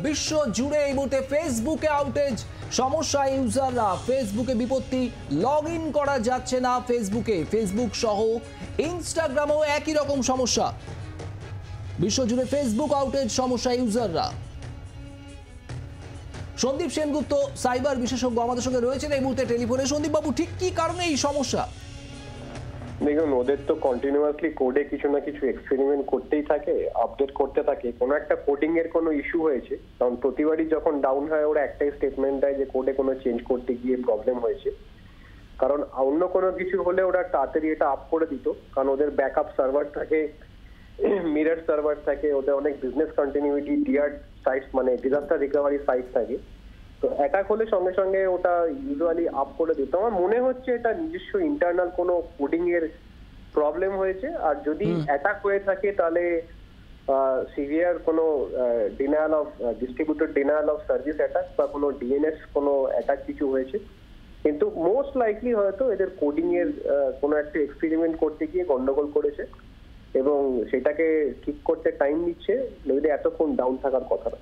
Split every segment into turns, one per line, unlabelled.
বিশ্ব জুড়ে এই মুহূর্তে ফেসবুকে আউটেজ, সমস্যা ইউজাররা, ফেসবুকে বিপত্তি, লগ ইন করা যাচ্ছে না ফেসবুক সহ ইনস্টাগ্রামেও একই রকম সমস্যা। বিশ্বজুড়ে ফেসবুক আউটেজ, সমস্যা ইউজাররা। সন্দীপ সেনগুপ্ত সাইবার বিশেষজ্ঞ আমাদের সঙ্গে রয়েছেন এই মুহূর্তে টেলিফোনে। সন্দীপ বাবু, ঠিক কি কারণে এই সমস্যা?
দেখুন, ওদের তো কন্টিনিউয়াসলি কোডে কিছু না কিছু এক্সপেরিমেন্ট করতেই থাকে, আপডেট করতে থাকে। কোনো একটা কোডিং এর কোনো ইস্যু হয়েছে, কারণ প্রতিবারই যখন ডাউন হয় ওরা একটাই স্টেটমেন্ট দেয় যে কোডে কোনো চেঞ্জ করতে গিয়ে প্রবলেম হয়েছে। কারণ অন্য কোনো কিছু হলে ওরা তাড়াতাড়ি এটা আপ করে দিত, কারণ ওদের ব্যাকআপ সার্ভার থাকে, মিরর সার্ভার থাকে, ওদের অনেক বিজনেস কন্টিনিউইটি ডিআর সাইটস মানে ডিজাস্টার রিকভারি সাইট থাকে। তো অ্যাটাক হলে সঙ্গে সঙ্গে ওটা ইউজুয়ালি আপ করে দিত। আমার মনে হচ্ছে এটা নিজস্ব ইন্টারনাল কোনো কোডিং এর প্রবলেম হয়েছে। আর যদি অ্যাটাক হয়ে থাকে তাহলে সিভিয়ার কোনো denial of distributed denial of service attack বা কোনো ডিএনএস কোনো অ্যাটাক কিছু হয়েছে। কিন্তু মোস্ট লাইকলি হয়তো এদের কোডিং এর কোনো একটা এক্সপেরিমেন্ট করতে গিয়ে গন্ডগোল করেছে এবং সেটাকে ঠিক করতে টাইম নিচ্ছে, নইলে এতক্ষণ ডাউন থাকার কথা না।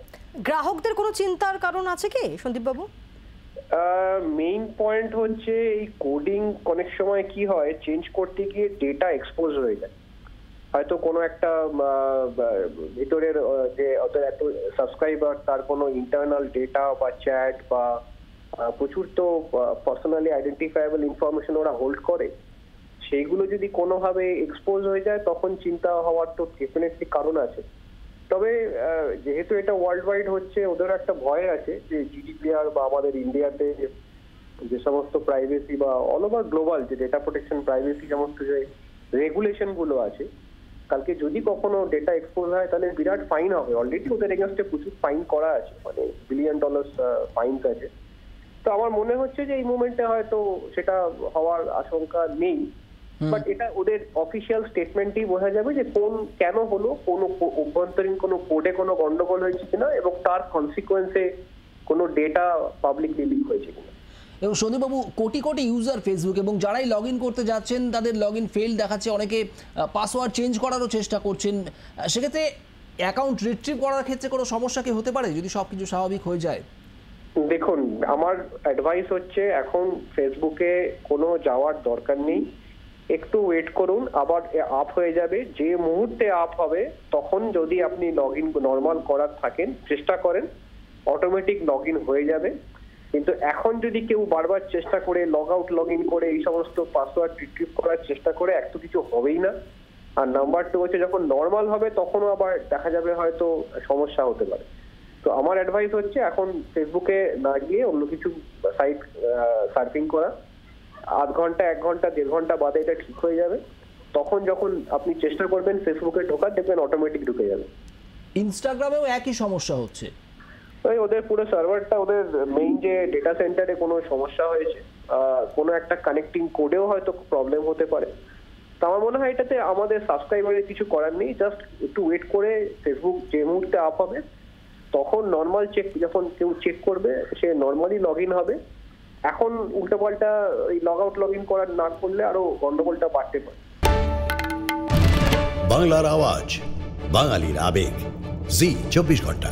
গ্রাহকদের কোনো চিন্তার কারণ আছে কি সন্দীপ বাবু?
মেইন পয়েন্ট হচ্ছে এই কোডিং অনেক সময় কি হয়, চেঞ্জ করতে গিয়ে ডেটা এক্সপোজ হয়ে যায়। হয়তো কোনো একটা ভিতরের যে ওদের এত সাবস্ক্রাইবার, তার কোনো ইন্টারনাল ডেটা বা চ্যাট বা প্রচুর তো পার্সোনালি আইডেন্টিফাইবল ইনফরমেশন ওরা হোল্ড করে, সেইগুলো যদি কোনোভাবে এক্সপোজ হয়ে যায় তখন চিন্তা হওয়ার তো ডেফিনেটলি কারণ আছে। তবে যেহেতু এটা ওয়ার্ল্ড ওয়াইড হচ্ছে, ওদের একটা ভয় আছে যে জিডিপিআর বা আমাদের ইন্ডিয়াতে যে সমস্ত প্রাইভেসি বা অল ওভার গ্লোবাল যে ডেটা প্রোটেকশন প্রাইভেসি সমস্ত যে রেগুলেশন গুলো আছে, কালকে যদি কখনো ডেটা এক্সপোজ হয় তাহলে বিরাট ফাইন হবে। অলরেডি ওদের এগেনস্টে প্রচুর ফাইন করা আছে, মানে $1 বিলিয়ন ফাইনস আছে। তো আমার মনে হচ্ছে যে এই মুভমেন্টে হয়তো সেটা হওয়ার আশঙ্কা নেই, বাট এটা ওদের অফিসিয়াল স্টেটমেন্টেই বোঝা যাবে যে কেন হলো, কোন অভ্যন্তরীণ কোনো কোডে কোনো গন্ডগোল হয়েছে কিনা এবং তার কনসিকুয়েন্সে কোনো ডেটা পাবলিকলি লিক হয়েছে কিনা।
এবং সন্দীপবাবু, কোটি কোটি ইউজার ফেসবুক, এবং যারাই লগ ইন করতে যাচ্ছেন তাদের লগ ইন ফেল দেখাচ্ছে, অনেকে পাসওয়ার্ড চেঞ্জ করারও চেষ্টা করছেন। সেক্ষেত্রে অ্যাকাউন্ট রিট্রিভ করার ক্ষেত্রে কোনো সমস্যা কি হতে পারে যদি সব কিছু স্বাভাবিক হয়ে যায়?
দেখুন, আমার অ্যাডভাইস হচ্ছে এখন ফেসবুকে কোনো যাওয়ার দরকার নেই, একটু ওয়েট করুন, আবার আপ হয়ে যাবে। যে মুহূর্তে আপ হবে তখন যদি আপনি লগ ইন নর্মাল করার থাকেন চেষ্টা করেন, অটোমেটিক লগ ইন হয়ে যাবে। কিন্তু এখন যদি কেউ বারবার চেষ্টা করে লগ আউট লগ ইন করে এই সমস্ত পাসওয়ার্ড রিট্রিভ করার চেষ্টা করে, এক তো কিছু হবেই না, আর নাম্বার 2 হচ্ছে যখন নর্মাল হবে তখনও আবার দেখা যাবে হয়তো সমস্যা হতে পারে। তো আমার অ্যাডভাইস হচ্ছে এখন ফেসবুকে না গিয়ে অন্য কিছু সাইট সার্ফিং করা। আধ ঘন্টা 1 ঘন্টা 1.5 ঘন্টা বাদে এটা ঠিক হয়ে যাবে। তখন যখন আপনি চেষ্টা করবেন ফেসবুকে ঢোকার, দেখবেন অটোমেটিক ঢুকে যাবে।
ইনস্টাগ্রামেও একই সমস্যা হচ্ছে।
ওদের পুরো সার্ভারটা, ওদের মেইন যে ডেটা সেন্টারে কোনো সমস্যা হয়েছে, কোনো একটা কানেক্টিং কোডেও হয়তো প্রবলেম হতে পারে। তো আমার মনে হয় এটাতে আমাদের সাবস্ক্রাইবারের কিছু করার নেই, জাস্ট একটু ওয়েট করে ফেসবুক যে মুহূর্তে আপ হবে তখন নর্মাল চেক, যখন কেউ চেক করবে সে নর্মালি লগ ইন হবে। এখন উল্টোপাল্টা লগ আউট লগ ইন করার না করলে আরো গন্ডগোলটা বাড়তে পারে।
বাংলার আওয়াজ, বাঙালির আবেগ, জি 24 ঘন্টা।